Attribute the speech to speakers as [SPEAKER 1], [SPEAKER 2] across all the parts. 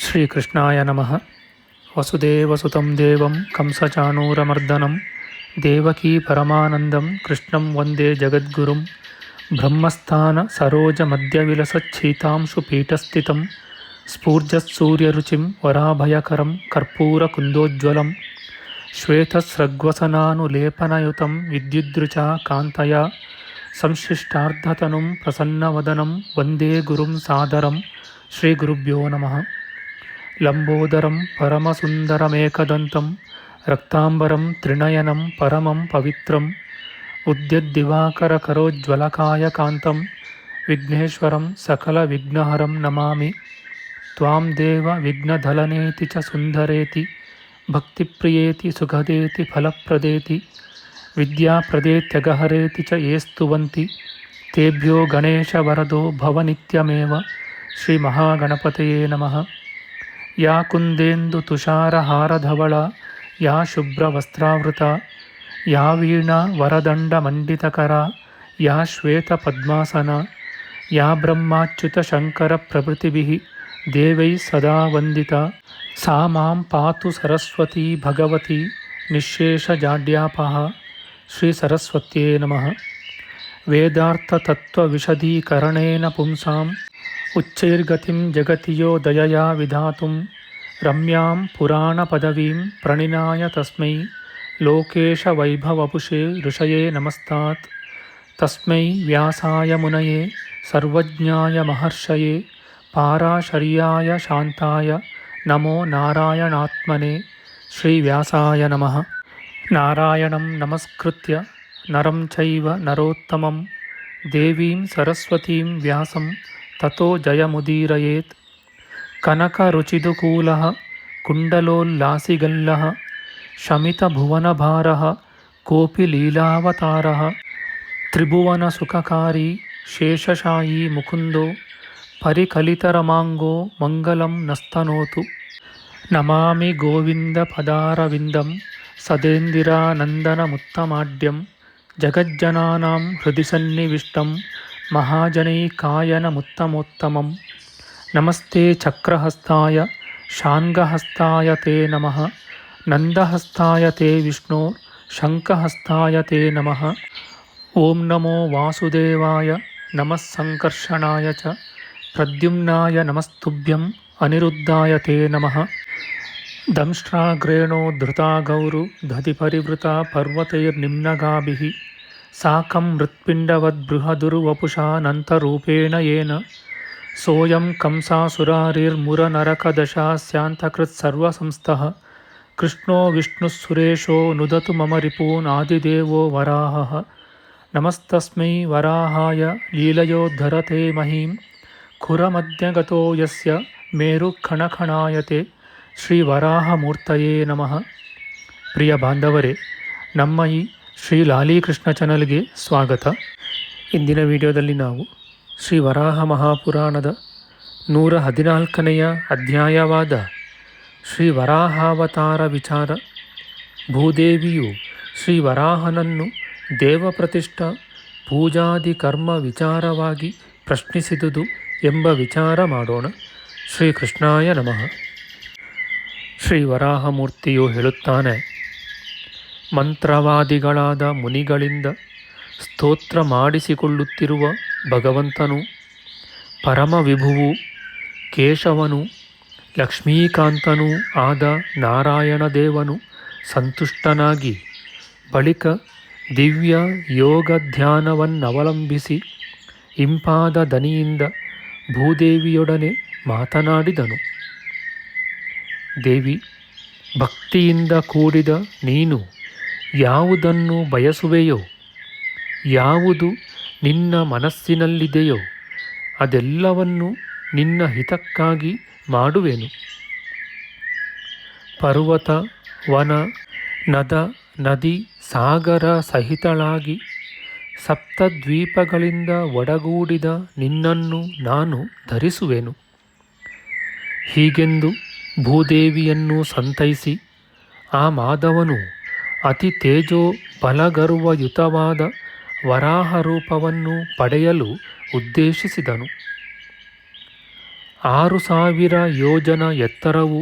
[SPEAKER 1] ಶ್ರೀಕೃಷ್ಣಾಯ ನಮಃ. ವಸುದೇವಸುತಂ ದೇವಂ ಕಂಸಚಾಣೂರಮರ್ದನಂ ದೇವಕೀ ಪರಮಾನಂದಂ ಕೃಷ್ಣಂ ವಂದೇ ಜಗದ್ಗುರುಂ. ಬ್ರಹ್ಮಸ್ಥಾನ ಸರೋಜ ಮಧ್ಯವಿಲಸಚ್ಛೀತಾಂಶು ಪೀಠಸ್ಥಿತಂ ಸ್ಫೂರ್ಜತ್ಸೂರ್ಯರುಚಿಂ ವರಾಭಯಕರಂ ಕರ್ಪೂರಕುಂದೋಜ್ವಲಂ ಶ್ವೇತಸ್ರಗ್ವಸನಾನುಲೇಪನಯುತಂ ವಿದ್ಯುದ್ರುಚಾ ಕಾಂತಯಾ ಸಂಶ್ಲಿಷ್ಟಾರ್ಧತನುಂ ಪ್ರಸನ್ನವದನಂ ವಂದೇ ಗುರುಂ ಸಾದರಂ. ಶ್ರೀಗುರುಭ್ಯೋ ನಮಃ. ಲಂಬೋದರಂ ಪರಮಸುಂದರಮೇಕದಂತಂ ರಕ್ತಾಂಬರಂ ತ್ರಿನಯನಂ ಪರಮಂ ಪವಿತ್ರಂ ಉದ್ಯದ್ದಿವಾಕರಕರೋಜ್ವಲಕಾಯಕಾಂತಂ ವಿಘ್ನೇಶ್ವರಂ ಸಕಲವಿಘ್ನಹರಂ ನಮಾಮಿ. ತ್ವಾಂ ದೇವ ವಿಘ್ನಧಲನೇತಿ ಚ ಸುಂದರೇತಿ ಭಕ್ತಿಪ್ರಿಯೇತಿ ಸುಖದೇತಿ ಫಲಪ್ರದೇತಿ ವಿದ್ಯಾಪ್ರದೇತ್ಯಗಹರೇತಿ ಚ ಯೇ ಸ್ತುವಂತಿ ತೇಭ್ಯೋ ಗಣೇಶವರದೋ ಭವನಿತ್ಯಮೇವ. ಶ್ರೀಮಹಾಗಣಪತಯೇ ನಮಃ. ಯಾ ಕುಂದೇಂದು ತುಷಾರಹಾರಧವಳ ಯಾ ಶುಭ್ರವಸ್ತ್ರಾವೃತ ಯಾ ವೀಣಾ ವರದಂಡಮಂಡಿತಕರ ಯಾ ಶ್ವೇತಪದ್ಮಾಸನ ಯಾ ಬ್ರಹ್ಮಾಚ್ಯುತಶಂಕರಪ್ರಭೃತಿಭಿಃ ದೇವೈಃ ಸದಾ ವಂದಿತಾ ಸಾ ಮಾಂ ಪಾತು ಸರಸ್ವತೀ ಭಗವತಿ ನಿಶ್ಶೇಷಜಾಡ್ಯಾಪಃ. ಶ್ರೀ ಸರಸ್ವತ್ಯೇ ನಮಃ. ವೇದಾರ್ಥತತ್ವವಿಶದೀಕರಣೇನ ಪುಂಸಾಂ ಉಚ್ಚೈರ್ಗತಿಂ ಜಗತಿ ಯೋ ದಯಯಾ ವಿಧಾತುಂ ರಮ್ಯಾಂ ಪುರಾಣಪದವೀಂ ಪ್ರಣಿನಾಯ ತಸ್ಮೈ ಲೋಕೇಶವೈಭವಪುಷೇ ಋಷಯೇ ನಮಸ್ತಾತ್. ತಸ್ಮೈ ವ್ಯಾಸಾಯ ಮುನಯೇ ಸರ್ವಜ್ಞಾಯ ಮಹರ್ಷಯೇ ಪಾರಾಶರ್ಯಾಯ ಶಾಂತಾಯ ನಮೋ ನಾರಾಯಣಾತ್ಮನೇ. ಶ್ರೀವ್ಯಾಸಾಯ ನಮಃ. ನಾರಾಯಣಂ ನಮಸ್ಕೃತ್ಯ ನರಂ ಚೈವ ನರೋತ್ತಮಂ ದೇವೀಂ ಸರಸ್ವತೀಂ ವ್ಯಾಸಂ ತತೋ ಜಯಮುದೀರಯೇತ್. ಕನಕರುಚಿದುಕೂಲಃ ಕುಂಡಲೋಲ್ಲಾಸಿಗಲ್ಲಃ ಶಮಿತಭುವನಭಾರಃ ಕೋಪಿ ಲೀಲಾವತಾರಃ ತ್ರಿಭುವನಸುಖಕಾರಿ ಶೇಷಶಾಯೀ ಮುಕುಂದೋ ಪರಿಕಲಿತರಮಾಂಗೋ ಮಂಗಲಂ ನಸ್ತನೋತು. ನಮಾಮಿ ಗೋವಿಂದಪದಾರವಿಂದಂ ಸದೇಂದಿರಾನಂದನಮುತ್ತಮಾಡ್ಯಂ ಜಗಜ್ಜನಾನಾಂ ಹೃದಿ ಸನ್ನಿವಿಷ್ಟಂ ಮಹಾಜನೈಕಾಯನಮುತ್ತಮೋತ್ತಮಂ. ನಮಸ್ತೆ ಚಕ್ರಹಸ್ತಾಯ ಶಾಂಗಹಸ್ತಾಯ ತೇ ನಮಃ. ನಂದಹಸ್ತಾಯ ತೇ ವಿಷ್ಣೋ ಶಂಖಹಸ್ತಾಯ ತೇ ನಮಃ. ಓಂ ನಮೋ ವಾಸುದೇವಾಯ ನಮಃ ಸಂಕರ್ಷಣಾಯ ಚ ಪ್ರದ್ಯುಮ್ನಾಯ ನಮಸ್ತುಭ್ಯಂ ಅನಿರುದ್ಧಾಯ ತೇ ನಮಃ. ದಂಷ್ಟ್ರಾಗ್ರೇಣೋ ಧೃತಾ ಗೌರು ದಧಿಪರಿವೃತಾ ಪರ್ವತೈರ್ನಿಮ್ನಗಾಭಿಃ ಸಾಕಂ ಮೃತ್ಪಿಂಡವದ್ಬೃಹದುರ್ವಪುಷಾನಂತರೂಪೇಣ ಯೇನ ಸೋಯಂ ಕಂಸಾಸುರಾರಿರ್ಮುರನರಕದಶಾಸ್ಯಾಂತಕೃತ್ಸರ್ವಸಂಸ್ಥಃ ಕೃಷ್ಣೋ ವಿಷ್ಣುಃಸುರೇಶೋ ನುದತು ಮಮ ರಿಪೂನ್ ಆದಿದೇವೋ ವರಾಹಃ. ನಮಸ್ತಸ್ಮೈ ವರಾಹಾಯ ಲೀಲಯೋದ್ಧರತೆ ಮಹೀಂ ಖುರಮಧ್ಯಗತೋ ಯಸ್ಯ ಮೇರುಖಣಖಣಾಯತೆ. ಶ್ರೀ ವರಾಹಮೂರ್ತಯೇ ನಮಃ. ಪ್ರಿಯ ಬಾಂಧವರೇ, ನಮ್ಮ ಈ ಶ್ರೀ ಲಾಲೀಕೃಷ್ಣ ಚಾನಲ್ಗೆ ಸ್ವಾಗತ. ಇಂದಿನ ವಿಡಿಯೋದಲ್ಲಿ ನಾವು ಶ್ರೀ ವರಾಹ ಮಹಾಪುರಾಣದ 114ನೆಯ ಅಧ್ಯಾಯವಾದ ಶ್ರೀ ವರಾಹಾವತಾರ ವಿಚಾರ, ಭೂದೇವಿಯು ಶ್ರೀ ವರಾಹನನ್ನು ದೇವಪ್ರತಿಷ್ಠ ಪೂಜಾದಿ ಕರ್ಮ ವಿಚಾರವಾಗಿ ಪ್ರಶ್ನಿಸಿದುದು ಎಂಬ ವಿಚಾರ ಮಾಡೋಣ. ಶ್ರೀಕೃಷ್ಣಾಯ ನಮಃ. ಶ್ರೀ ವರಾಹಮೂರ್ತಿಯು ಹೇಳುತ್ತಾನೆ, ಮಂತ್ರವಾದಿಗಳಾದ ಮುನಿಗಳಿಂದ ಸ್ತೋತ್ರ ಮಾಡಿಸಿಕೊಳ್ಳುತ್ತಿರುವ ಭಗವಂತನು, ಪರಮವಿಭುವು ಕೇಶವನು, ಲಕ್ಷ್ಮೀಕಾಂತನೂ ಆದ ನಾರಾಯಣದೇವನು ಸಂತುಷ್ಟನಾಗಿ ಬಳಿಕ ದಿವ್ಯ ಯೋಗಧ್ಯಾನವನ್ನವಲಂಬಿಸಿ ಇಂಪಾದ ದನಿಯಿಂದ ಭೂದೇವಿಯೊಡನೆ ಮಾತನಾಡಿದನು. ದೇವಿ, ಭಕ್ತಿಯಿಂದ ಕೂಡಿದ ನೀನು ಯಾವುದನ್ನು ಬಯಸುವೆಯೋ, ಯಾವುದು ನಿನ್ನ ಮನಸ್ಸಿನಲ್ಲಿದೆಯೋ ಅದೆಲ್ಲವನ್ನು ನಿನ್ನ ಹಿತಕ್ಕಾಗಿ ಮಾಡುವೆನು. ಪರ್ವತ, ವನ, ನದ, ನದಿ, ಸಾಗರ ಸಹಿತಳಾಗಿ ಸಪ್ತದ್ವೀಪಗಳಿಂದ ಒಡಗೂಡಿದ ನಿನ್ನನ್ನು ನಾನು ಧರಿಸುವೆನು. ಹೀಗೆಂದು ಭೂದೇವಿಯನ್ನು ಸಂತೈಸಿ ಆ ಮಾಧವನು ಅತಿ ತೇಜೋ ಬಲಗರ್ವಯುತವಾದ ವರಾಹ ರೂಪವನ್ನು ಪಡೆಯಲು ಉದ್ದೇಶಿಸಿದನು. 6,000 ಯೋಜನ ಎತ್ತರವು,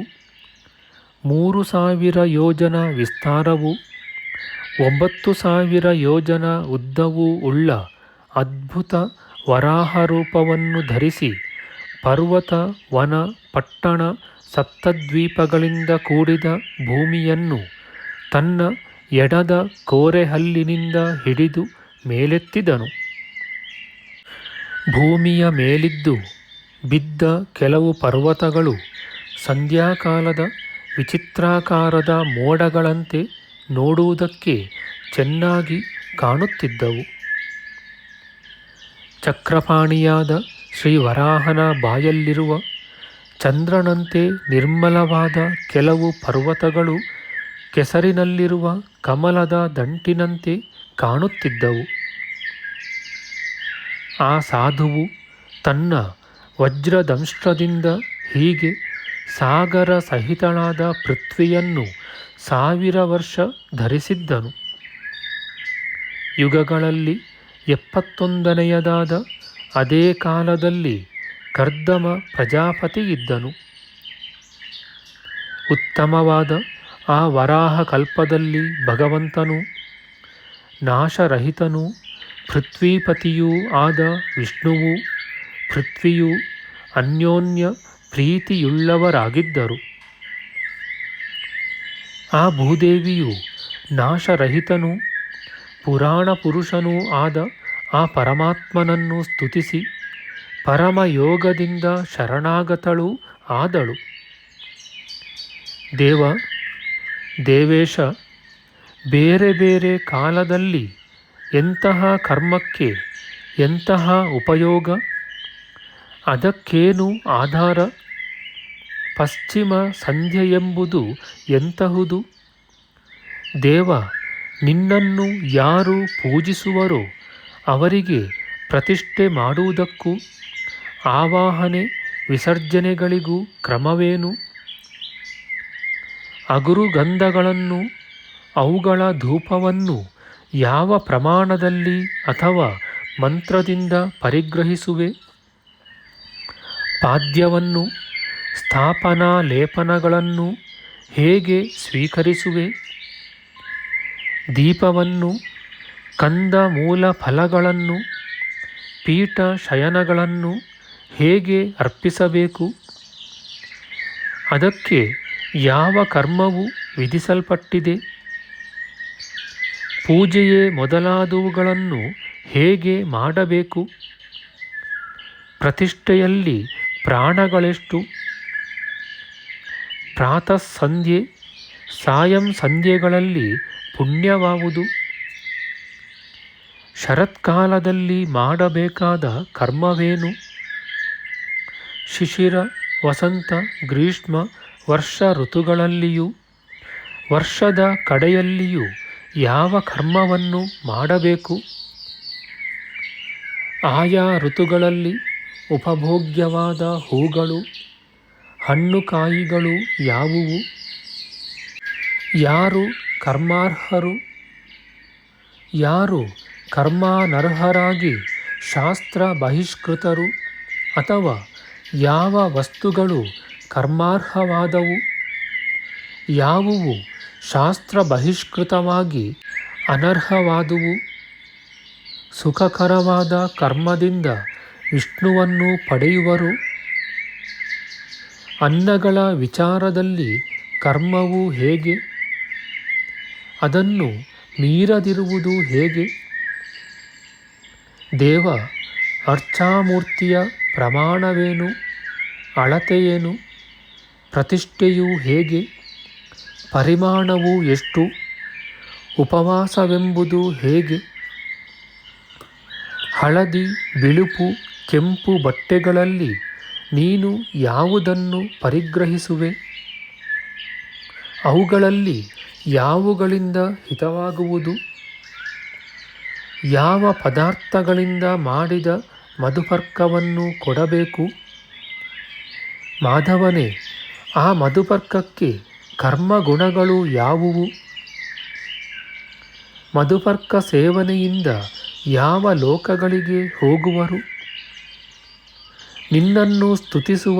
[SPEAKER 1] 3,000 ಯೋಜನ ವಿಸ್ತಾರವು, 9,000 ಯೋಜನ ಉದ್ದವೂ ಉಳ್ಳ ಅದ್ಭುತ ವರಾಹ ರೂಪವನ್ನು ಧರಿಸಿ ಪರ್ವತ, ವನ, ಪಟ್ಟಣ, ಸಪ್ತದ್ವೀಪಗಳಿಂದ ಕೂಡಿದ ಭೂಮಿಯನ್ನು ತನ್ನ ಎಡದ ಕೋರೆಹಲ್ಲಿನಿಂದ ಹಿಡಿದು ಮೇಲೆತ್ತಿದನು. ಭೂಮಿಯ ಮೇಲಿದ್ದು ಬಿದ್ದ ಕೆಲವು ಪರ್ವತಗಳು ಸಂಧ್ಯಾಕಾಲದ ವಿಚಿತ್ರಾಕಾರದ ಮೋಡಗಳಂತೆ ನೋಡುವುದಕ್ಕೆ ಚೆನ್ನಾಗಿ ಕಾಣುತ್ತಿದ್ದವು. ಚಕ್ರಪಾಣಿಯಾದ ಶ್ರೀವರಾಹನ ಬಾಯಲ್ಲಿರುವ ಚಂದ್ರನಂತೆ ನಿರ್ಮಲವಾದ ಕೆಲವು ಪರ್ವತಗಳು ಕೆಸರಿನಲ್ಲಿರುವ ಕಮಲದ ದಂಟಿನಂತೆ ಕಾಣುತ್ತಿದ್ದವು. ಆ ಸಾಧುವು ತನ್ನ ವಜ್ರದಂಷ್ಟ್ರದಿಂದ ಹೀಗೆ ಸಾಗರ ಸಹಿತಳಾದ ಪೃಥ್ವಿಯನ್ನು 1000 ವರ್ಷ ಧರಿಸಿದ್ದನು. ಯುಗಗಳಲ್ಲಿ 71ನೆಯದಾದ ಅದೇ ಕಾಲದಲ್ಲಿ ಕರ್ದಮ ಪ್ರಜಾಪತಿಯಿದ್ದನು. ಉತ್ತಮವಾದ ಆ ವರಾಹ ಕಲ್ಪದಲ್ಲಿ ಭಗವಂತನು ನಾಶರಹಿತನೂ ಪೃಥ್ವೀಪತಿಯೂ ಆದ ವಿಷ್ಣುವು ಪೃಥ್ವಿಯು ಅನ್ಯೋನ್ಯ ಪ್ರೀತಿಯುಳ್ಳವರಾಗಿದ್ದರು. ಆ ಭೂದೇವಿಯು ನಾಶರಹಿತನೂ ಪುರಾಣ ಪುರುಷನೂ ಆದ ಆ ಪರಮಾತ್ಮನನ್ನು ಸ್ತುತಿಸಿ ಪರಮಯೋಗದಿಂದ ಶರಣಾಗತಳೂ ಆದಳು. ದೇವೇಶ, ಬೇರೆ ಬೇರೆ ಕಾಲದಲ್ಲಿ ಎಂತಹ ಕರ್ಮಕ್ಕೆ ಎಂತಹ ಉಪಯೋಗ, ಅದಕ್ಕೇನು ಆಧಾರ, ಪಶ್ಚಿಮ ಸಂಧ್ಯೆಯೆಂಬುದು ಎಂತಹುದು? ದೇವ, ನಿನ್ನನ್ನು ಯಾರು ಪೂಜಿಸುವರೋ ಅವರಿಗೆ ಪ್ರತಿಷ್ಠೆ ಮಾಡುವುದಕ್ಕೂ ಆವಾಹನೆ ವಿಸರ್ಜನೆಗಳಿಗೂ ಕ್ರಮವೇನು? ಅಗುರುಗಂಧಗಳನ್ನು ಅವುಗಳ ಧೂಪವನ್ನು ಯಾವ ಪ್ರಮಾಣದಲ್ಲಿ ಅಥವಾ ಮಂತ್ರದಿಂದ ಪರಿಗ್ರಹಿಸುವೆ? ಪಾದ್ಯವನ್ನು ಸ್ಥಾಪನಾ ಲೇಪನಗಳನ್ನು ಹೇಗೆ ಸ್ವೀಕರಿಸುವೆ? ದೀಪವನ್ನು, ಕಂದ ಮೂಲ ಫಲಗಳನ್ನು, ಪೀಠ ಶಯನಗಳನ್ನು ಹೇಗೆ ಅರ್ಪಿಸಬೇಕು? ಅದಕ್ಕೆ ಯಾವ ಕರ್ಮವು ವಿಧಿಸಲ್ಪಟ್ಟಿದೆ? ಪೂಜೆಯೇ ಮೊದಲಾದವುಗಳನ್ನು ಹೇಗೆ ಮಾಡಬೇಕು? ಪ್ರತಿಷ್ಠೆಯಲ್ಲಿ ಪ್ರಾಣಗಳೆಷ್ಟು? ಪ್ರಾತಃ ಸಂಧ್ಯೆ, ಸಾಯಂ ಸಂಧ್ಯೆಗಳಲ್ಲಿ ಪುಣ್ಯವಾವುದು? ಶರತ್ಕಾಲದಲ್ಲಿ ಮಾಡಬೇಕಾದ ಕರ್ಮವೇನು? ಶಿಶಿರ, ವಸಂತ, ಗ್ರೀಷ್ಮ, ವರ್ಷ ಋತುಗಳಲ್ಲಿಯೂ ವರ್ಷದ ಕಡೆಯಲ್ಲಿಯೂ ಯಾವ ಕರ್ಮವನ್ನು ಮಾಡಬೇಕು? ಆಯಾ ಋತುಗಳಲ್ಲಿ ಉಪಭೋಗ್ಯವಾದ ಹೂಗಳು, ಹಣ್ಣು ಕಾಯಿಗಳು ಯಾವುವು? ಯಾರು ಕರ್ಮಾರ್ಹರು? ಯಾರು ಕರ್ಮಾನರ್ಹರಾಗಿ ಶಾಸ್ತ್ರ ಬಹಿಷ್ಕೃತರು? ಅಥವಾ ಯಾವ ವಸ್ತುಗಳು ಕರ್ಮಾರ್ಹವಾದವು? ಯಾವುವು ಶಾಸ್ತ್ರ ಬಹಿಷ್ಕೃತವಾಗಿ ಅನರ್ಹವಾದುವು? ಸುಖಕರವಾದ ಕರ್ಮದಿಂದ ವಿಷ್ಣುವನ್ನು ಪಡೆಯುವರು. ಅನ್ನಗಳ ವಿಚಾರದಲ್ಲಿ ಕರ್ಮವು ಹೇಗೆ? ಅದನ್ನು ಮೀರದಿರುವುದು ಹೇಗೆ? ದೇವ, ಅರ್ಚಾಮೂರ್ತಿಯ ಪ್ರಮಾಣವೇನು? ಅಳತೆಯೇನು? ಪ್ರತಿಷ್ಠೆಯು ಹೇಗೆ? ಪರಿಮಾಣವು ಎಷ್ಟು? ಉಪವಾಸವೆಂಬುದು ಹೇಗೆ? ಹಳದಿ, ಬಿಳುಪು, ಕೆಂಪು ಬಟ್ಟೆಗಳಲ್ಲಿ ನೀನು ಯಾವುದನ್ನು ಪರಿಗ್ರಹಿಸುವೆ? ಅವುಗಳಲ್ಲಿ ಯಾವುಗಳಿಂದ ಹಿತವಾಗುವುದು? ಯಾವ ಪದಾರ್ಥಗಳಿಂದ ಮಾಡಿದ ಮಧುಪರ್ಕವನ್ನು ಕೊಡಬೇಕು? ಮಾಧವನೇ, ಆ ಮಧುಪರ್ಕಕ್ಕೆ ಕರ್ಮಗುಣಗಳು ಯಾವುವು? ಮಧುಪರ್ಕ ಸೇವನೆಯಿಂದ ಯಾವ ಲೋಕಗಳಿಗೆ ಹೋಗುವರು? ನಿನ್ನನ್ನು ಸ್ತುತಿಸುವ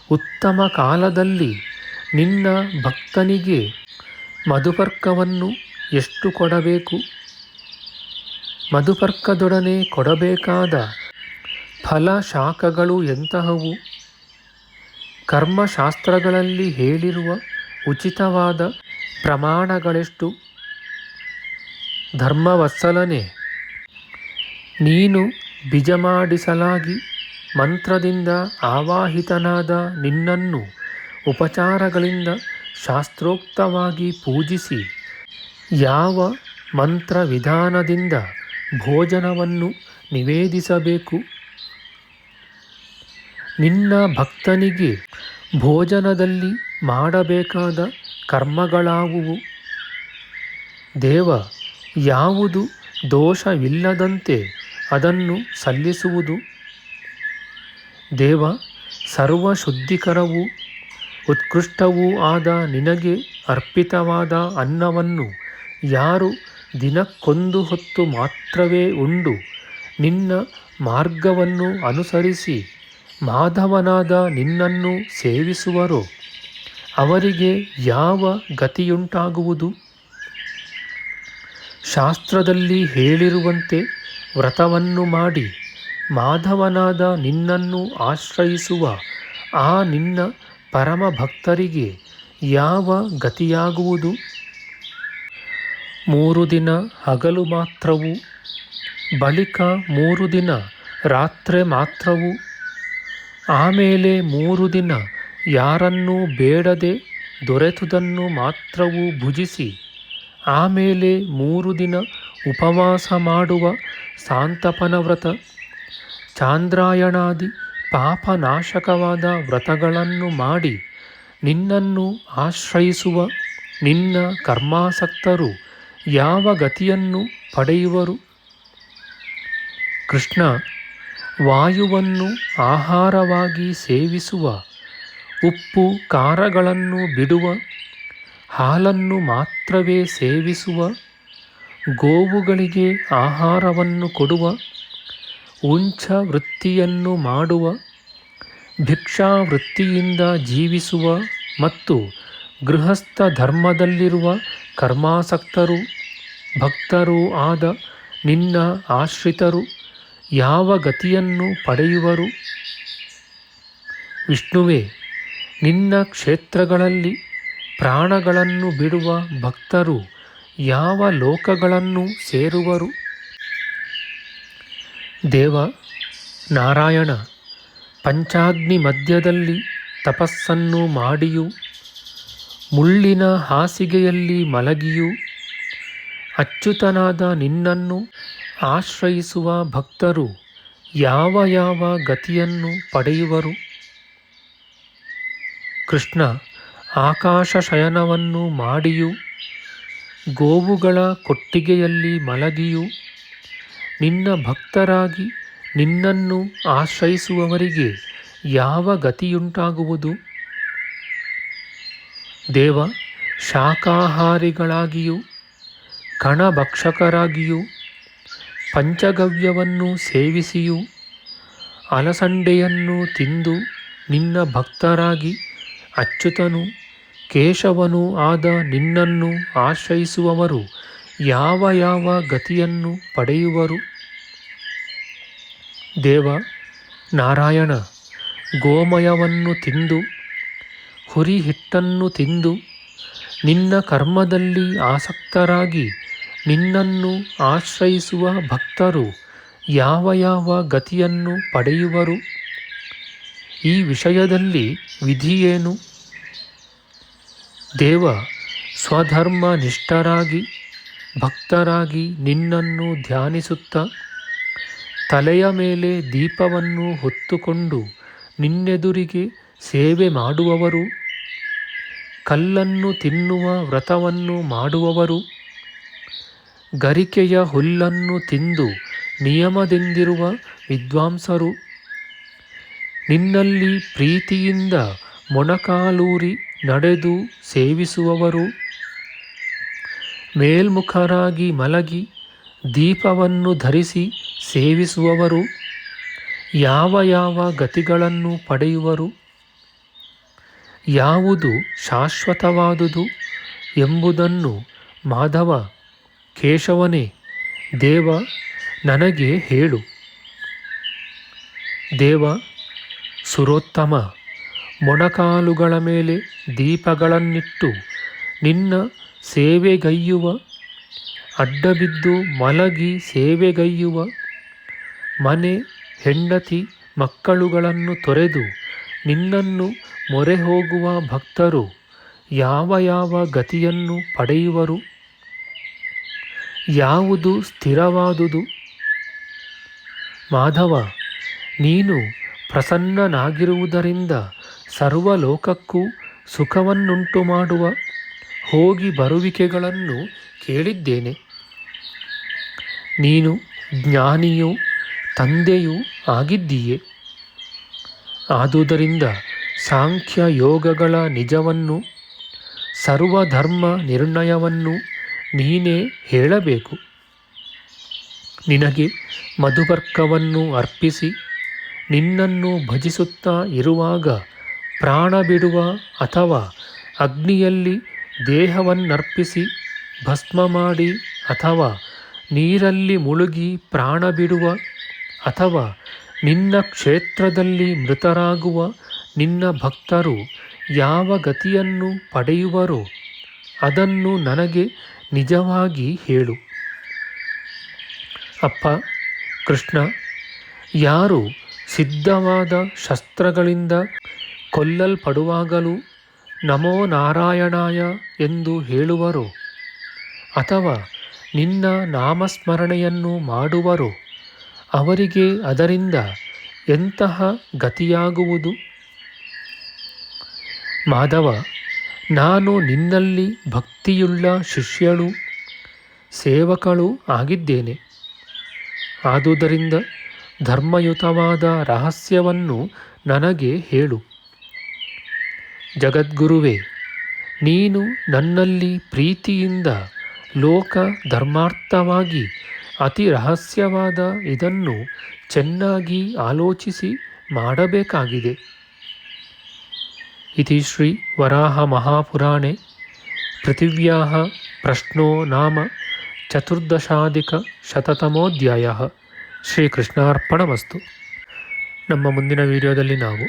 [SPEAKER 1] ಉತ್ತಮ ಕಾಲದಲ್ಲಿ ನಿನ್ನ ಭಕ್ತನಿಗೆ ಮಧುಪರ್ಕವನ್ನು ಎಷ್ಟು ಕೊಡಬೇಕು? ಮಧುಪರ್ಕದೊಡನೆ ಕೊಡಬೇಕಾದ ಫಲ ಶಾಖಗಳು ಎಂತಹವು? ಕರ್ಮಶಾಸ್ತ್ರಗಳಲ್ಲಿ ಹೇಳಿರುವ ಉಚಿತವಾದ ಪ್ರಮಾಣಗಳೆಷ್ಟು? ಧರ್ಮವತ್ಸಲನೇ, ನೀನು ಬಿಜಮಾಡಿಸಲಾಗಿ ಮಂತ್ರದಿಂದ ಆವಾಹಿತನಾದ ನಿನ್ನನ್ನು ಉಪಚಾರಗಳಿಂದ ಶಾಸ್ತ್ರೋಕ್ತವಾಗಿ ಪೂಜಿಸಿ ಯಾವ ಮಂತ್ರ ವಿಧಾನದಿಂದ ಭೋಜನವನ್ನು ನಿವೇದಿಸಬೇಕು? ನಿನ್ನ ಭಕ್ತನಿಗೆ ಭೋಜನದಲ್ಲಿ ಮಾಡಬೇಕಾದ ಕರ್ಮಗಳಾವುವು? ದೇವ, ಯಾವುದು ದೋಷವಿಲ್ಲದಂತೆ ಅದನ್ನು ಸಲ್ಲಿಸುವುದು? ದೇವ, ಸರ್ವಶುದ್ಧಿಕರವೂ ಉತ್ಕೃಷ್ಟವೂ ಆದ ನಿನಗೆ ಅರ್ಪಿತವಾದ ಅನ್ನವನ್ನು ಯಾರು ದಿನಕ್ಕೊಂದು ಹೊತ್ತು ಮಾತ್ರವೇ ಉಂಡು ನಿನ್ನ ಮಾರ್ಗವನ್ನು ಅನುಸರಿಸಿ ಮಾಧವನಾದ ನಿನ್ನನ್ನು ಸೇವಿಸುವರೋ ಅವರಿಗೆ ಯಾವ ಗತಿಯುಂಟಾಗುವುದು? ಶಾಸ್ತ್ರದಲ್ಲಿ ಹೇಳಿರುವಂತೆ ವ್ರತವನ್ನು ಮಾಡಿ ಮಾಧವನಾದ ನಿನ್ನನ್ನು ಆಶ್ರಯಿಸುವ ಆ ನಿನ್ನ ಪರಮ ಭಕ್ತರಿಗೆ ಯಾವ ಗತಿಯಾಗುವುದು? 3 ದಿನ ಹಗಲು ಮಾತ್ರವೂ ಬಳಿಕ 3 ದಿನ ರಾತ್ರಿ ಮಾತ್ರವೂ ಆಮೇಲೆ 3 ದಿನ ಯಾರನ್ನೂ ಬೇಡದೆ ದೊರೆತುದನ್ನು ಮಾತ್ರವೂ ಭುಜಿಸಿ ಆಮೇಲೆ 3 ದಿನ ಉಪವಾಸ ಮಾಡುವ ಸಾಂತಪನ ವ್ರತ, ಚಾಂದ್ರಾಯಣಾದಿ ಪಾಪನಾಶಕವಾದ ವ್ರತಗಳನ್ನು ಮಾಡಿ ನಿನ್ನನ್ನು ಆಶ್ರಯಿಸುವ ನಿನ್ನ ಕರ್ಮಾಸಕ್ತರು ಯಾವ ಗತಿಯನ್ನು ಪಡೆಯುವರು? ಕೃಷ್ಣ, ವಾಯುವನ್ನು ಆಹಾರವಾಗಿ ಸೇವಿಸುವ, ಉಪ್ಪು ಖಾರಗಳನ್ನು ಬಿಡುವ, ಹಾಲನ್ನು ಮಾತ್ರವೇ ಸೇವಿಸುವ, ಗೋವುಗಳಿಗೆ ಆಹಾರವನ್ನು ಕೊಡುವ, ಉಂಚ ವೃತ್ತಿಯನ್ನು ಮಾಡುವ, ಭಿಕ್ಷಾವೃತ್ತಿಯಿಂದ ಜೀವಿಸುವ ಮತ್ತು ಗೃಹಸ್ಥ ಧರ್ಮದಲ್ಲಿರುವ ಕರ್ಮಾಸಕ್ತರು ಭಕ್ತರೂ ಆದ ನಿನ್ನ ಆಶ್ರಿತರು ಯಾವ ಗತಿಯನ್ನು ಪಡೆಯುವರು? ವಿಷ್ಣುವೇ, ನಿನ್ನ ಕ್ಷೇತ್ರಗಳಲ್ಲಿ ಪ್ರಾಣಗಳನ್ನು ಬಿಡುವ ಭಕ್ತರು ಯಾವ ಲೋಕಗಳನ್ನು ಸೇರುವರು? ದೇವ ನಾರಾಯಣ, ಪಂಚಾಗ್ನಿ ಮಧ್ಯದಲ್ಲಿ ತಪಸ್ಸನ್ನು ಮಾಡಿಯೂ ಮುಳ್ಳಿನ ಹಾಸಿಗೆಯಲ್ಲಿ ಮಲಗಿಯೂ ಅಚ್ಯುತನಾದ ನಿನ್ನನ್ನು ಆಶ್ರಯಿಸುವ ಭಕ್ತರು ಯಾವ ಯಾವ ಗತಿಯನ್ನು ಪಡೆಯುವರು? ಕೃಷ್ಣ, ಆಕಾಶ ಶಯನವನ್ನು ಮಾಡಿಯೂ ಗೋವುಗಳ ಕೊಟ್ಟಿಗೆಯಲ್ಲಿ ಮಲಗಿಯೂ ನಿನ್ನ ಭಕ್ತರಾಗಿ ನಿನ್ನನ್ನು ಆಶ್ರಯಿಸುವವರಿಗೆ ಯಾವ ಗತಿಯುಂಟಾಗುವುದು? ದೇವ, ಶಾಕಾಹಾರಿಗಳಾಗಿಯೂ ಕಣಭಕ್ಷಕರಾಗಿಯೂ ಪಂಚಗವ್ಯವನ್ನು ಸೇವಿಸಿಯೂ ಅಲಸಂಡೆಯನ್ನು ತಿಂದು ನಿನ್ನ ಭಕ್ತರಾಗಿ ಅಚ್ಯುತನೂ ಕೇಶವನೂ ಆದ ನಿನ್ನನ್ನು ಆಶ್ರಯಿಸುವವರು ಯಾವ ಯಾವ ಗತಿಯನ್ನು ಪಡೆಯುವರು? ದೇವ ನಾರಾಯಣ, ಗೋಮಯವನ್ನು ತಿಂದು ಹುರಿ ಹಿಟ್ಟನ್ನು ತಿಂದು ನಿನ್ನ ಕರ್ಮದಲ್ಲಿ ಆಸಕ್ತರಾಗಿ ನಿನ್ನನ್ನು ಆಶ್ರಯಿಸುವ ಭಕ್ತರು ಯಾವ ಯಾವ ಗತಿಯನ್ನು ಪಡೆಯುವರು? ಈ ವಿಷಯದಲ್ಲಿ ವಿಧಿಯೇನು? ದೇವ, ಸ್ವಧರ್ಮ ನಿಷ್ಠರಾಗಿ ಭಕ್ತರಾಗಿ ನಿನ್ನನ್ನು ಧ್ಯಾನಿಸುತ್ತಾ ತಲೆಯ ಮೇಲೆ ದೀಪವನ್ನು ಹೊತ್ತುಕೊಂಡು ನಿನ್ನೆದುರಿಗೆ ಸೇವೆ ಮಾಡುವವರು, ಕಲ್ಲನ್ನು ತಿನ್ನುವ ವ್ರತವನ್ನು ಮಾಡುವವರು, ಗರಿಕೆಯ ಹುಲ್ಲನ್ನು ತಿಂದು ನಿಯಮದಿಂದಿರುವ ವಿದ್ವಾಂಸರು, ನಿನ್ನಲ್ಲಿ ಪ್ರೀತಿಯಿಂದ ಮೊಣಕಾಲೂರಿ ನಡೆದು ಸೇವಿಸುವವರು, ಮೇಲ್ಮುಖರಾಗಿ ಮಲಗಿ ದೀಪವನ್ನು ಧರಿಸಿ ಸೇವಿಸುವವರು, ಯಾವ ಯಾವ ಗತಿಗಳನ್ನು ಪಡೆಯುವರು, ಯಾವುದು ಶಾಶ್ವತವಾದುದು ಎಂಬುದನ್ನು ಮಾಧವ ಕೇಶವನೇ ದೇವ ನನಗೆ ಹೇಳು. ದೇವ ಸುರೋತ್ತಮ, ಮೊಣಕಾಲುಗಳ ಮೇಲೆ ದೀಪಗಳನ್ನಿಟ್ಟು ನಿನ್ನ ಸೇವೆಗೈಯುವ, ಅಡ್ಡಬಿದ್ದು ಮಲಗಿ ಸೇವೆಗೈಯುವ, ಮನೆ ಹೆಂಡತಿ ಮಕ್ಕಳುಗಳನ್ನು ತೊರೆದು ನಿನ್ನನ್ನು ಮೊರೆ ಹೋಗುವ ಭಕ್ತರು ಯಾವ ಯಾವ ಗತಿಯನ್ನು ಪಡೆಯುವರು, ಯಾವುದು ಸ್ಥಿರವಾದುದು. ಮಾಧವ, ನೀನು ಪ್ರಸನ್ನನಾಗಿರುವುದರಿಂದ ಸರ್ವಲೋಕಕ್ಕೂ ಸುಖವನ್ನುಂಟು ಮಾಡುವ ಹೋಗಿ ಬರುವಿಕೆಗಳನ್ನು ಕೇಳಿದ್ದೇನೆ. ನೀನು ಜ್ಞಾನಿಯೂ ತಂದೆಯೂ ಆಗಿದ್ದೀಯೆ. ಆದುದರಿಂದ ಸಾಂಖ್ಯ ಯೋಗಗಳ ನಿಜವನ್ನು, ಸರ್ವಧರ್ಮ ನಿರ್ಣಯವನ್ನು ನೀನೇ ಹೇಳಬೇಕು. ನಿನಗೆ ಮಧುಪರ್ಕವನ್ನು ಅರ್ಪಿಸಿ ನಿನ್ನನ್ನು ಭಜಿಸುತ್ತಾ ಇರುವಾಗ ಪ್ರಾಣ ಬಿಡುವ ಅಥವಾ ಅಗ್ನಿಯಲ್ಲಿ ದೇಹವನ್ನರ್ಪಿಸಿ ಭಸ್ಮ ಮಾಡಿ ಅಥವಾ ನೀರಲ್ಲಿ ಮುಳುಗಿ ಪ್ರಾಣ ಬಿಡುವ ಅಥವಾ ನಿನ್ನ ಕ್ಷೇತ್ರದಲ್ಲಿ ಮೃತರಾಗುವ ನಿನ್ನ ಭಕ್ತರು ಯಾವ ಗತಿಯನ್ನು ಪಡೆಯುವರೋ ಅದನ್ನು ನನಗೆ ನಿಜವಾಗಿ ಹೇಳು. ಅಪ್ಪ ಕೃಷ್ಣ, ಯಾರು ಸಿದ್ಧವಾದ ಶಸ್ತ್ರಗಳಿಂದ ಕೊಲ್ಲಲ್ಪಡುವಾಗಲೂ ನಮೋ ನಾರಾಯಣಾಯ ಎಂದು ಹೇಳುವರೋ ಅಥವಾ ನಿನ್ನ ನಾಮಸ್ಮರಣೆಯನ್ನು ಮಾಡುವರೋ ಅವರಿಗೆ ಅದರಿಂದ ಎಂತಹ ಗತಿಯಾಗುವುದು? ಮಾಧವ, ನಾನು ನಿನ್ನಲ್ಲಿ ಭಕ್ತಿಯುಳ್ಳ ಶಿಷ್ಯಳು ಸೇವಕಳೂ ಆಗಿದ್ದೇನೆ. ಆದುದರಿಂದ ಧರ್ಮಯುತವಾದ ರಹಸ್ಯವನ್ನು ನನಗೆ ಹೇಳು. ಜಗದ್ಗುರುವೇ, ನೀನು ನನ್ನಲ್ಲಿ ಪ್ರೀತಿಯಿಂದ ಲೋಕ ಧರ್ಮಾರ್ಥವಾಗಿ ಅತಿ ರಹಸ್ಯವಾದ ಇದನ್ನು ಚೆನ್ನಾಗಿ ಆಲೋಚಿಸಿ ಮಾಡಬೇಕಾಗಿದೆ. ಇತಿ ಶ್ರೀ ವರಾಹ ಮಹಾಪುರಾಣೆ ಪೃಥಿವ್ಯಾಃ ಪ್ರಶ್ನೋ ನಾಮ ಚತುರ್ದಶಾಧಿಕ ಶತತಮೋಧ್ಯಾಯಃ. ಶ್ರೀಕೃಷ್ಣಾರ್ಪಣಮಸ್ತು. ನಮ್ಮ ಮುಂದಿನ ವಿಡಿಯೋದಲ್ಲಿ ನಾವು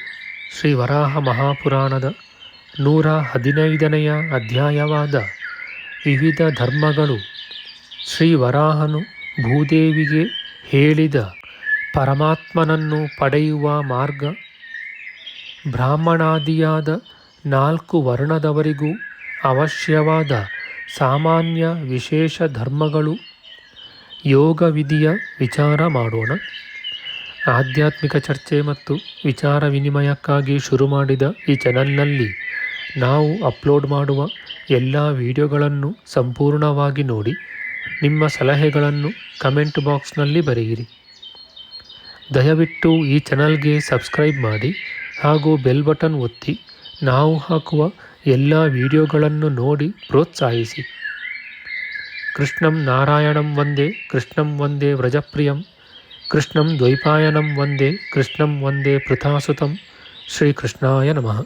[SPEAKER 1] ಶ್ರೀ ವರಾಹ ಮಹಾಪುರಾಣದ 115ನೆಯ ಅಧ್ಯಾಯವಾದ ವಿವಿಧ ಧರ್ಮಗಳು, ಶ್ರೀ ವರಾಹನು ಭೂದೇವಿಗೆ ಹೇಳಿದ ಪರಮಾತ್ಮನನ್ನು ಪಡೆಯುವ ಮಾರ್ಗ, ಬ್ರಾಹ್ಮಣಾದಿಯಾದ 4 ವರ್ಣದವರಿಗೂ ಅವಶ್ಯವಾದ ಸಾಮಾನ್ಯ ವಿಶೇಷ ಧರ್ಮಗಳು, ಯೋಗ ವಿಧಿಯ ವಿಚಾರ ಮಾಡೋಣ. ಆಧ್ಯಾತ್ಮಿಕ ಚರ್ಚೆ ಮತ್ತು ವಿಚಾರ ವಿನಿಮಯಕ್ಕಾಗಿ ಶುರು ಮಾಡಿದ ಈ ಚಾನಲ್ನಲ್ಲಿ ನಾವು ಅಪ್ಲೋಡ್ ಮಾಡುವ ಎಲ್ಲ ವಿಡಿಯೋಗಳನ್ನು ಸಂಪೂರ್ಣವಾಗಿ ನೋಡಿ ನಿಮ್ಮ ಸಲಹೆಗಳನ್ನು ಕಮೆಂಟ್ ಬಾಕ್ಸ್ನಲ್ಲಿ ಬರೆಯಿರಿ. ದಯವಿಟ್ಟು ಈ ಚಾನಲ್ಗೆ ಸಬ್ಸ್ಕ್ರೈಬ್ ಮಾಡಿ ಹಾಗೂ ಬೆಲ್ ಬಟನ್ ಒತ್ತಿ ನಾವು ಹಾಕುವ ಎಲ್ಲ ವಿಡಿಯೋಗಳನ್ನು ನೋಡಿ ಪ್ರೋತ್ಸಾಹಿಸಿ. ಕೃಷ್ಣಂ ನಾರಾಯಣಂ ವಂದೇ ಕೃಷ್ಣಂ ವಂದೇ ವ್ರಜಪ್ರಿಯಂ ಕೃಷ್ಣಂ ದ್ವೈಪಾಯನಂ ವಂದೇ ಕೃಷ್ಣಂ ವಂದೇ ಪೃಥಾಸುತಂ. ಶ್ರೀಕೃಷ್ಣಾಯ ನಮಃ.